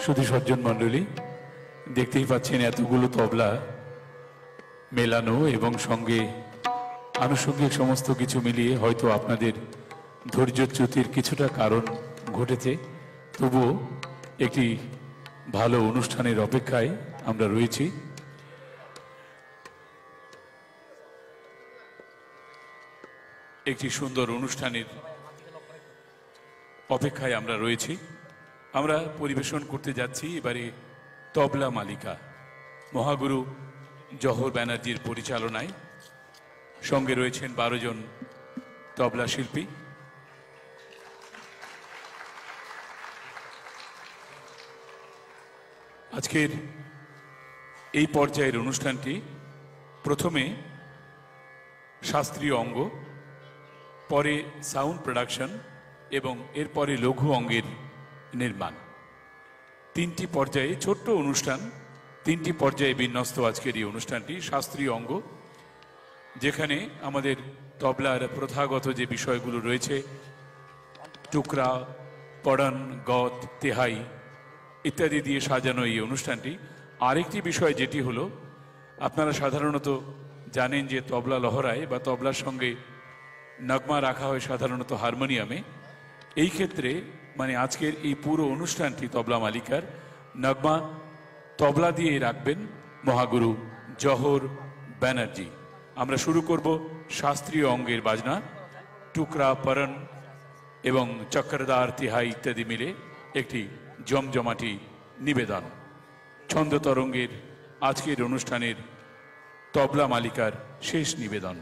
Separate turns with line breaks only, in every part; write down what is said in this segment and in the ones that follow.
শুধু সজ্জন মণ্ডলী, দেখতেই পাচ্ছেন এতগুলো তবলা মেলানো এবং সঙ্গে আনুষঙ্গিক সমস্ত কিছু মিলিয়ে হয়তো আপনাদের ধৈর্যচ্যুতির কিছুটা কারণ ঘটেছে। তবুও একটি ভালো অনুষ্ঠানের অপেক্ষায় আমরা রয়েছি। একটি সুন্দর অনুষ্ঠানের অপেক্ষায় আমরা রয়েছি। আমরা পরিবেশন করতে যাচ্ছি এবারে তবলা মালিকা, মহাগুরু জহর ব্যানার্জির পরিচালনায়। সঙ্গে রয়েছেন 12 জন তবলা শিল্পী। আজকের এই পর্যায়ের অনুষ্ঠানটি প্রথমে শাস্ত্রীয় অঙ্গ, পরে সাউন্ড প্রোডাকশন এবং এরপরে লঘু অঙ্গের নির্মাণ, তিনটি পর্যায়ে ছোট্ট অনুষ্ঠান, তিনটি পর্যায়ে বিন্যস্ত আজকের এই অনুষ্ঠানটি। শাস্ত্রীয় অঙ্গ, যেখানে আমাদের তবলার প্রথাগত যে বিষয়গুলো রয়েছে, টুকরা, পড়ন, গত, তেহাই ইত্যাদি দিয়ে সাজানো এই অনুষ্ঠানটি। আরেকটি বিষয় যেটি হলো, আপনারা সাধারণত জানেন যে তবলা লহরায় বা তবলার সঙ্গে নগমা রাখা হয় সাধারণত হারমোনিয়ামে। এই ক্ষেত্রে মানে আজকের এই পুরো অনুষ্ঠানটি তবলা মালিকার নগমা তবলা দিয়ে রাখবেন মহাগুরু জহর ব্যানার্জি। আমরা শুরু করব শাস্ত্রীয় অঙ্গের বাজনা, টুকরা, পরন এবং চক্রদার, তিহাই ইত্যাদি মিলে একটি জমজমাটি নিবেদন। ছন্দ তরঙ্গের আজকের অনুষ্ঠানের তবলা মালিকার শেষ নিবেদন।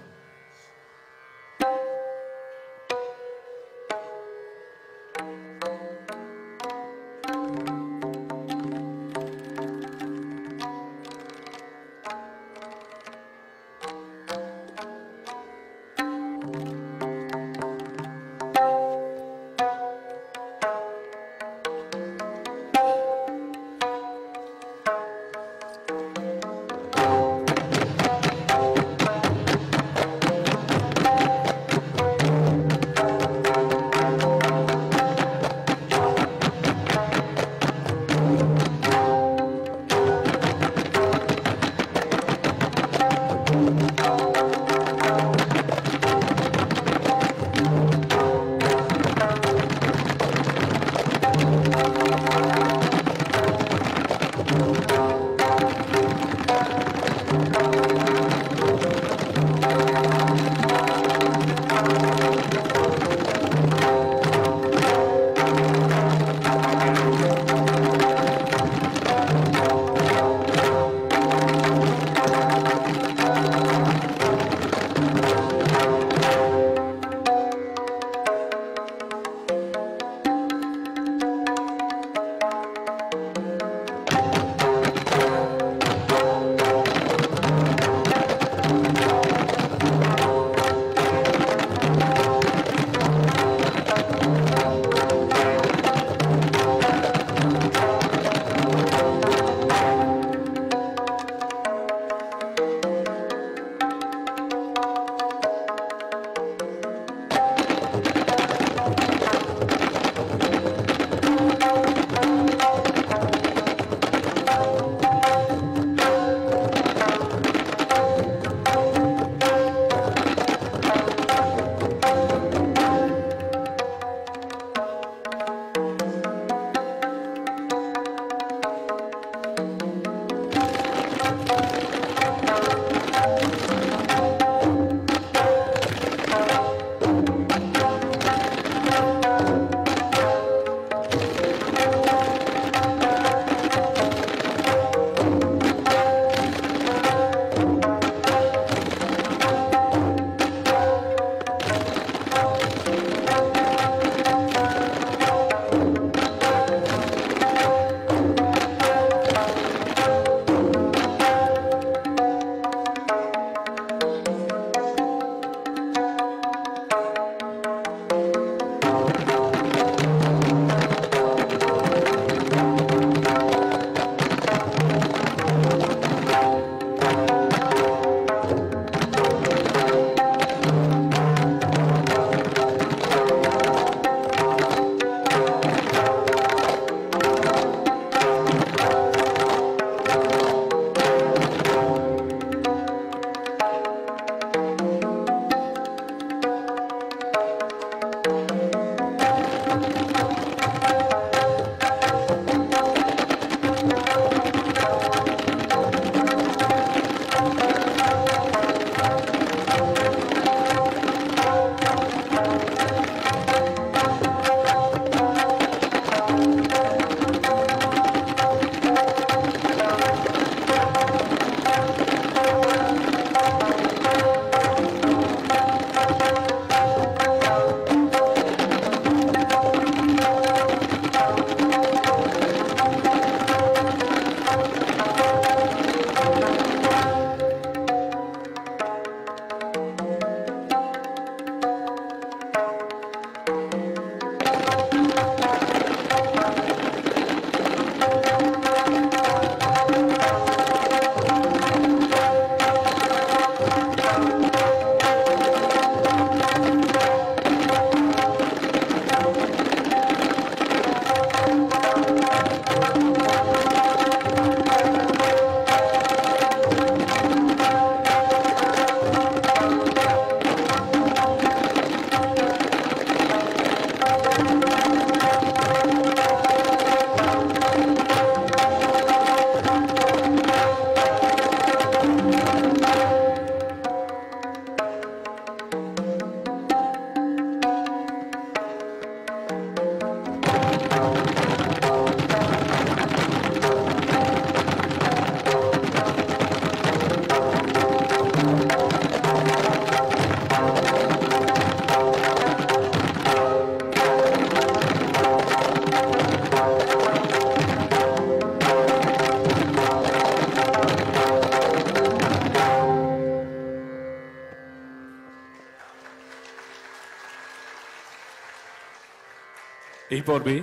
এই পর্বে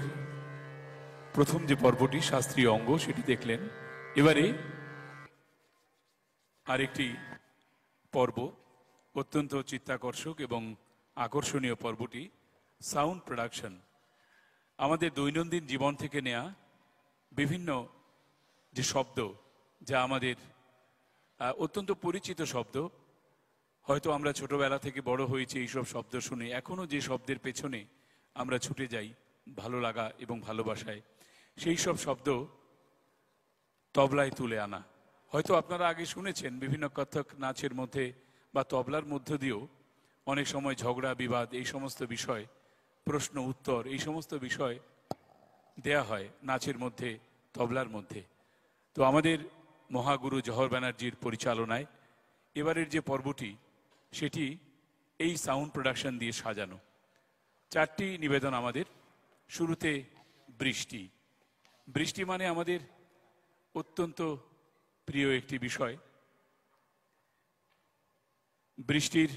প্রথম যে পর্বটি শাস্ত্রীয় অঙ্গ সেটি দেখলেন। এবারে আরেকটি পর্ব, অত্যন্ত চিত্তাকর্ষক এবং আকর্ষণীয় পর্বটি সাউন্ড প্রোডাকশন। আমাদের দৈনন্দিন জীবন থেকে নেয়া বিভিন্ন যে শব্দ, যা আমাদের অত্যন্ত পরিচিত শব্দ, হয়তো আমরা ছোটবেলা থেকে বড় হয়েছি এইসব শব্দ শুনে, এখনও যে শব্দের পেছনে আমরা ছুটে যাই ভালো লাগা এবং ভালোবাসায়, সেই সব শব্দ তবলায় তুলে আনা। হয়তো আপনারা আগে শুনেছেন বিভিন্ন কত্থক নাচের মধ্যে বা তবলার মধ্য দিয়েও অনেক সময় ঝগড়া বিবাদ, এই সমস্ত বিষয়, প্রশ্ন উত্তর, এই সমস্ত বিষয় দেয়া হয় নাচের মধ্যে, তবলার মধ্যে। তো আমাদের মহাগুরু জহর ব্যানার্জির পরিচালনায় এবারের যে পর্বটি সেটি এই সাউন্ড প্রোডাকশন দিয়ে সাজানো। 4টি নিবেদন আমাদের। শুরুতে বৃষ্টি। বৃষ্টি মানে আমাদের অত্যন্ত প্রিয় একটি বিষয়। বৃষ্টির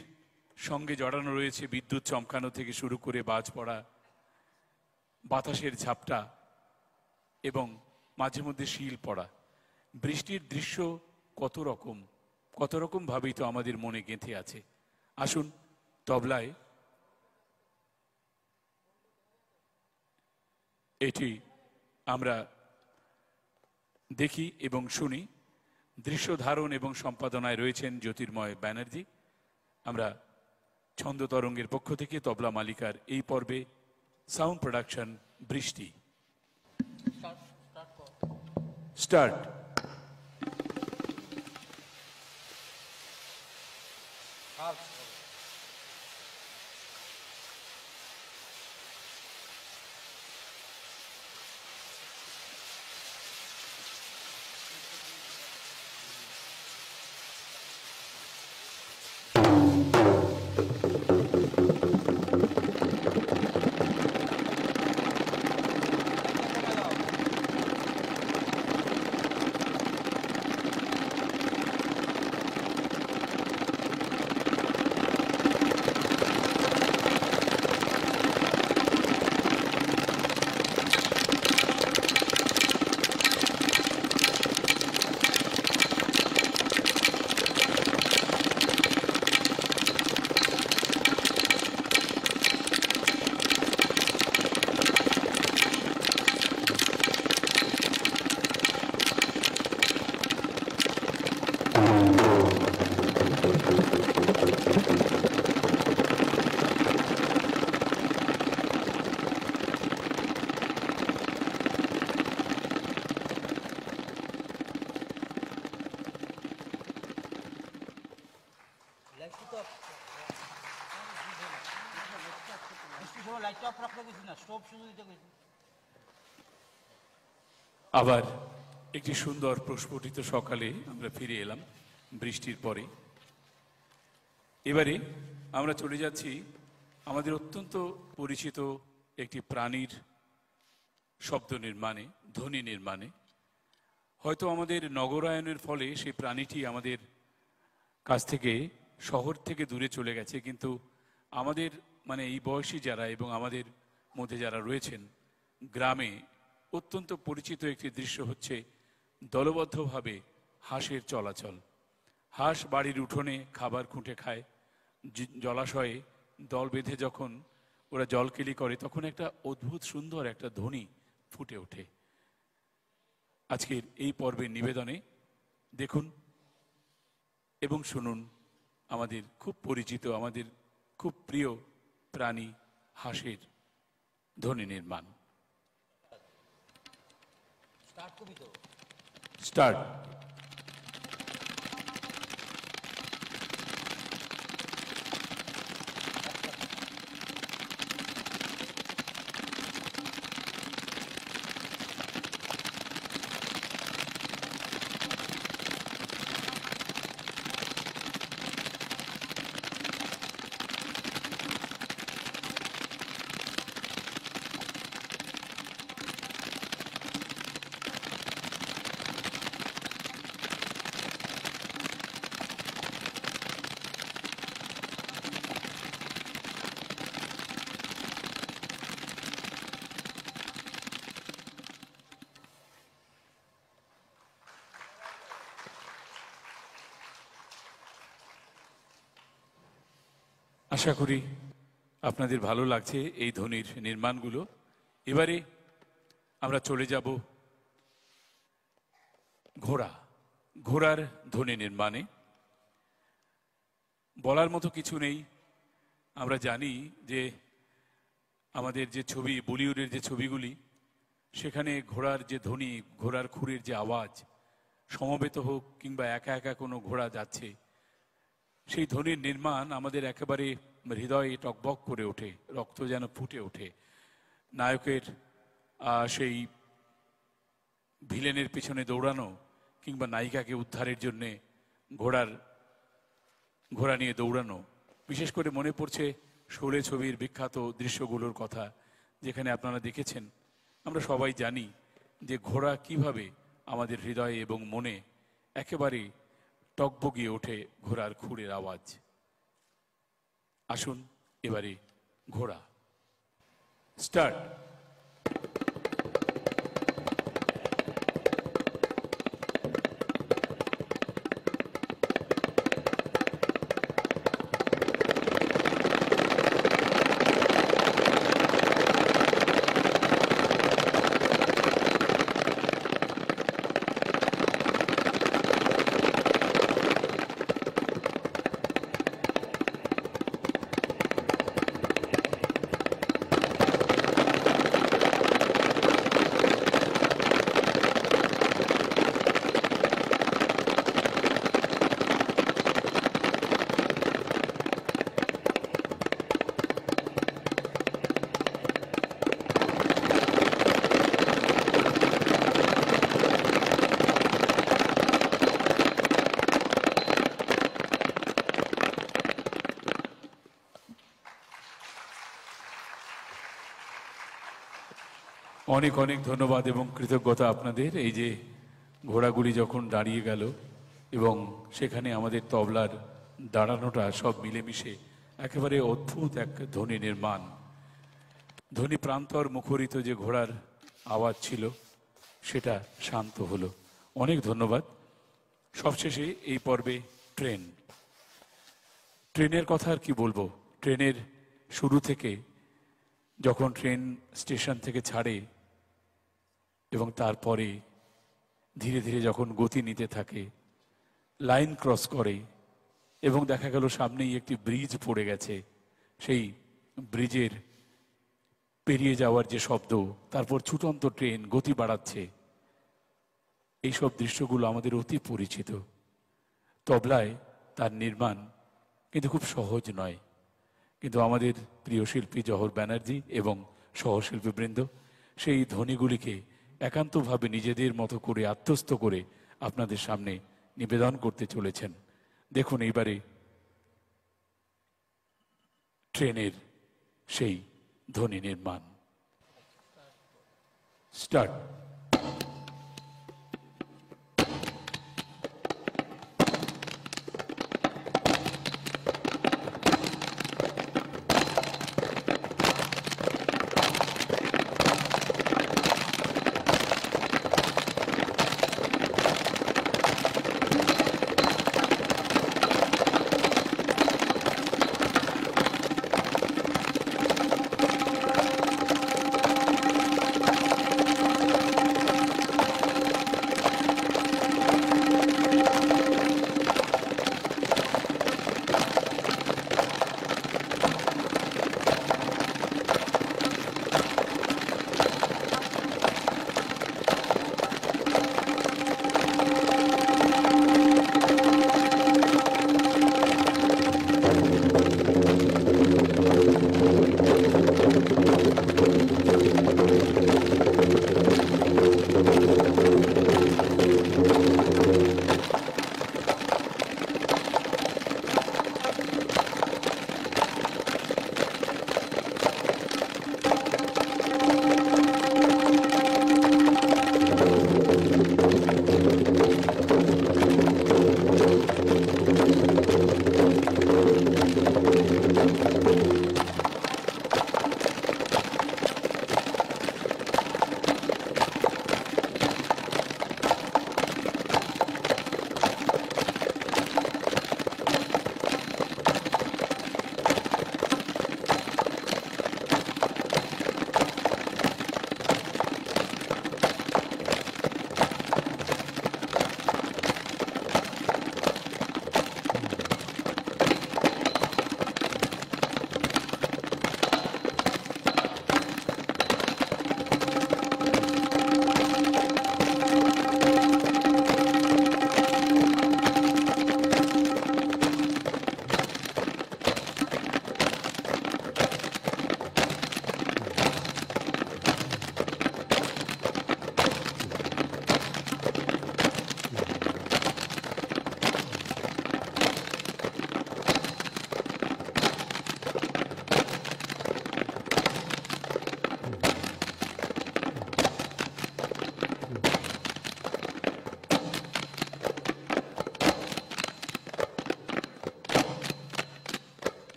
সঙ্গে জড়ানো রয়েছে বিদ্যুৎ চমকানো থেকে শুরু করে বাজ পড়া, বাতাসের ঝাপটা এবং মাঝে মধ্যে শিল পড়া। বৃষ্টির দৃশ্য কত রকম ভাবেই তো আমাদের মনে গেঁথে আছে। আসুন তবলায় এটি আমরা দেখি এবং শুনি। দৃশ্য ধারণ এবং সম্পাদনায় রয়েছেন জ্যোতির্ময় ব্যানার্জি। আমরা ছন্দ তরঙ্গের পক্ষ থেকে তবলা মালিকার এই পর্বে সাউন্ড প্রোডাকশন বৃষ্টি স্টার্ট। আবার একটি সুন্দর প্রস্ফুটিত সকালে আমরা ফিরে এলাম বৃষ্টির পরে। এবারে আমরা চলে যাচ্ছি আমাদের অত্যন্ত পরিচিত একটি প্রাণীর শব্দ নির্মাণে, ধ্বনি নির্মাণে। হয়তো আমাদের নগরায়নের ফলে সেই প্রাণীটি আমাদের কাছ থেকে, শহর থেকে দূরে চলে গেছে, কিন্তু আমাদের মানে এই বয়সী যারা এবং আমাদের মধ্যে যারা রয়েছেন, গ্রামে অত্যন্ত পরিচিত একটি দৃশ্য হচ্ছে দলবদ্ধভাবে হাঁসের চলাচল। হাঁস বাড়ির উঠোনে খাবার খুঁটে খায়, জলাশয়ে দল বেঁধে যখন ওরা জলকেলি করে তখন একটা অদ্ভুত সুন্দর একটা ধ্বনি ফুটে ওঠে। আজকের এই পর্বের নিবেদনে দেখুন এবং শুনুন আমাদের খুব পরিচিত, আমাদের খুব প্রিয় প্রাণী হাঁসের ধ্বনি নির্মাণ। স্টার্ট। আশা করি আপনাদের ভালো লাগছে এই ধ্বনির নির্মাণগুলো। এবারে আমরা চলে যাব ঘোড়ার ধ্বনি নির্মাণে। বলার মতো কিছু নেই, আমরা জানি যে আমাদের যে ছবি, বলিউডের যে ছবিগুলি, সেখানে ঘোড়ার যে ধ্বনি, ঘোড়ার খুরের যে আওয়াজ, সমবেত হোক কিংবা একা একা কোনো ঘোড়া যাচ্ছে, সেই ধ্বনির নির্মাণ আমাদের একেবারে হৃদয়ে টকবক করে ওঠে, রক্ত যেন ফুটে ওঠে। নায়কের সেই ভিলেনের পিছনে দৌড়ানো কিংবা নায়িকাকে উদ্ধারের জন্যে ঘোড়া নিয়ে দৌড়ানো। বিশেষ করে মনে পড়ছে শোলে ছবির বিখ্যাত দৃশ্যগুলোর কথা, যেখানে আপনারা দেখেছেন। আমরা সবাই জানি যে ঘোড়া কিভাবে আমাদের হৃদয়ে এবং মনে একেবারে টকবগিয়ে ওঠে ঘোড়ার খুরের আওয়াজ। আসুন এবারে ঘোড়া স্টার্ট। অনেক অনেক ধন্যবাদ এবং কৃতজ্ঞতা আপনাদের। এই যে ঘোড়াগুলি যখন দাঁড়িয়ে গেল এবং সেখানে আমাদের তবলার দাঁড়ানোটা সব মিলেমিশে একেবারে অদ্ভুত এক ধ্বনি নির্মাণ, ধ্বনি প্রান্তর মুখরিত যে ঘোড়ার আওয়াজ ছিল সেটা শান্ত হলো। অনেক ধন্যবাদ। সবশেষে এই পর্বে ট্রেনের কথা আর কি বলবো। ট্রেনের শুরু থেকে যখন ট্রেন স্টেশন থেকে ছাড়ে এবং তারপরে ধীরে ধীরে যখন গতি নিতে থাকে, লাইন ক্রস করে এবং দেখা গেল সামনেই একটি ব্রিজ পড়ে গেছে, সেই ব্রিজের পেরিয়ে যাওয়ার যে শব্দ, তারপর ছুটন্ত ট্রেন গতি বাড়াচ্ছে, এইসব দৃশ্যগুলো আমাদের অতি পরিচিত। তবলায় তার নির্মাণ কিন্তু খুব সহজ নয়, কিন্তু আমাদের প্রিয় শিল্পী জহর ব্যানার্জি এবং সহশিল্পীবৃন্দ সেই ধ্বনিগুলিকে একান্তভাবে নিজেদের মতো করে আত্মস্থ করে আপনাদের সামনে নিবেদন করতে চলেছেন। দেখুন এইবারে ট্রেনের সেই ধ্বনি নির্মাণ স্টার্ট।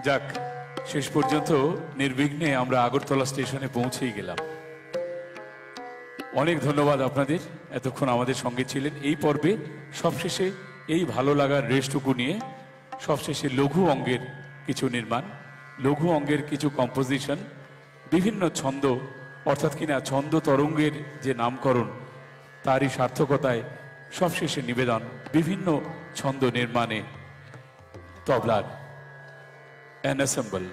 যাক, শেষ পর্যন্ত নির্বিঘ্নে আমরা আগরতলা স্টেশনে পৌঁছেই গেলাম। অনেক ধন্যবাদ আপনাদের, এতক্ষণ আমাদের সঙ্গে ছিলেন। এই পর্বে সবশেষে এই ভালো লাগার রেশটুকু নিয়ে সবশেষে লঘু অঙ্গের কিছু নির্মাণ, লঘু অঙ্গের কিছু কম্পোজিশন, বিভিন্ন ছন্দ, অর্থাৎ কিনা ছন্দ তরঙ্গের যে নামকরণ, তারই সার্থকতায় সবশেষে নিবেদন বিভিন্ন ছন্দ নির্মাণে তবলার এনসেম্বল।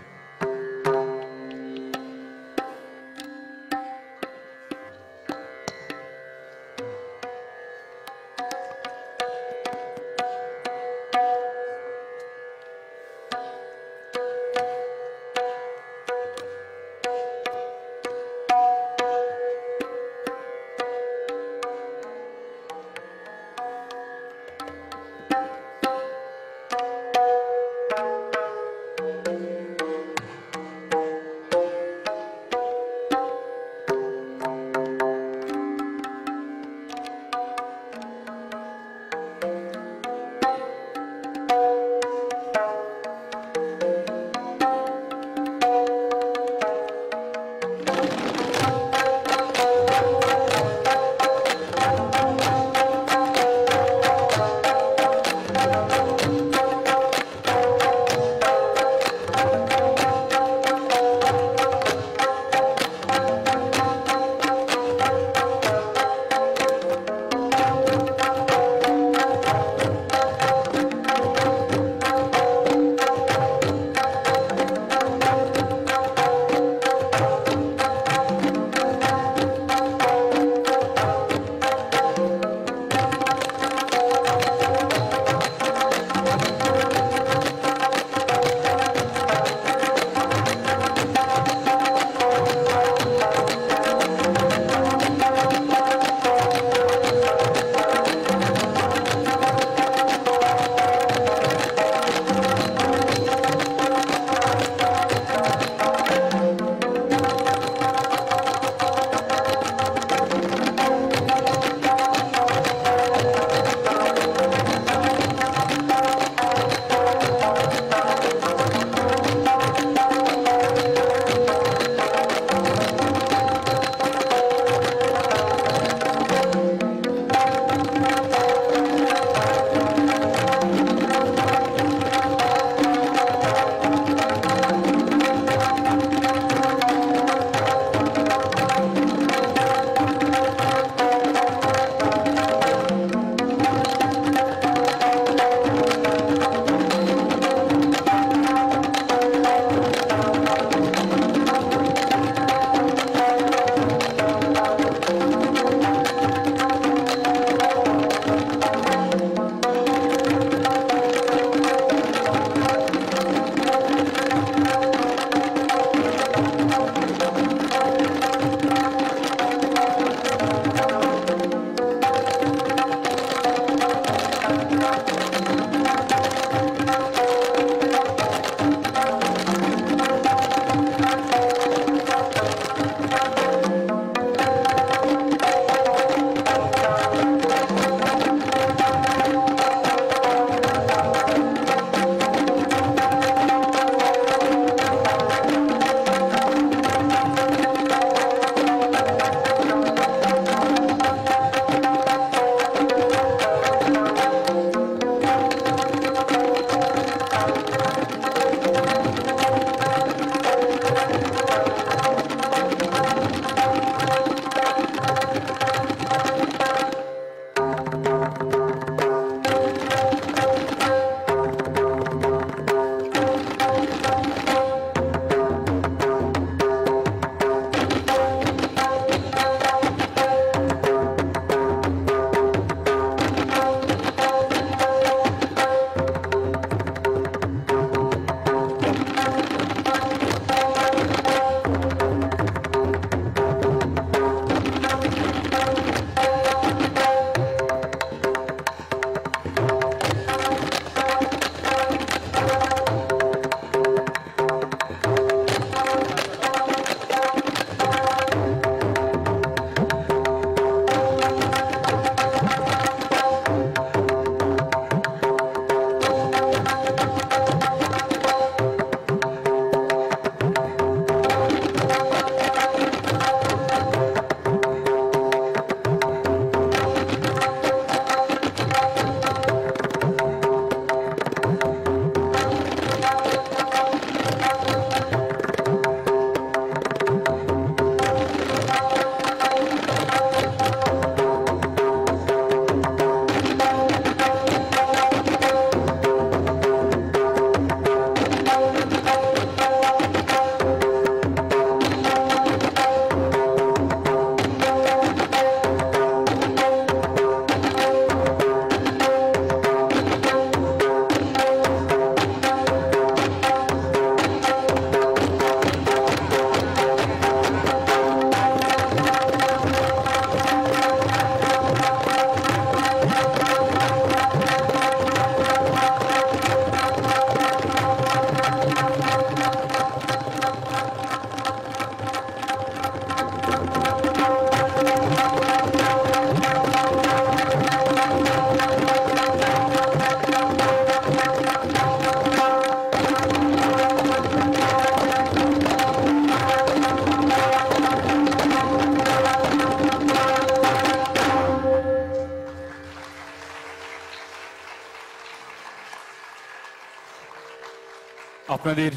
আপনাদের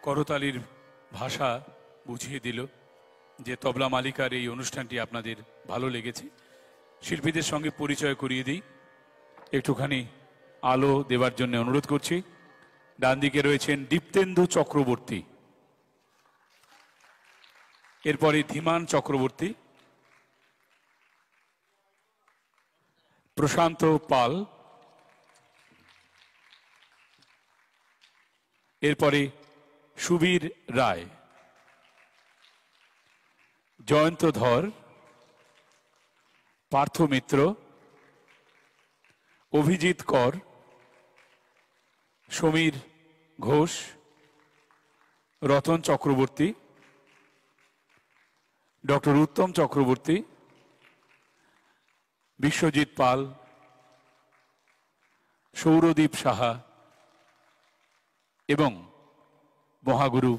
করতালির ভাষা বুঝিয়ে দিল যে তবলা মালিকার এই অনুষ্ঠানটি আপনাদের ভালো লেগেছে। শিল্পীদের সঙ্গে পরিচয় করিয়ে দিই, একটুখানি আলো দেওয়ার জন্য অনুরোধ করছি। ডান দিকে রয়েছেন দীপ্তেন্দু চক্রবর্তী, এরপরে ধীমান চক্রবর্তী, প্রশান্ত পাল, এরপরে সুবীর রায়, জয়ন্ত ধর, পার্থ মিত্র, অভিজিৎ কর, সমীর ঘোষ, রতন চক্রবর্তী, ডক্টর উত্তম চক্রবর্তী, বিশ্বজিৎ পাল, সৌরদীপ সাহা এবং মহাগুরু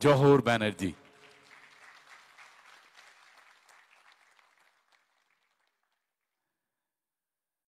জহর ব্যানার্জি।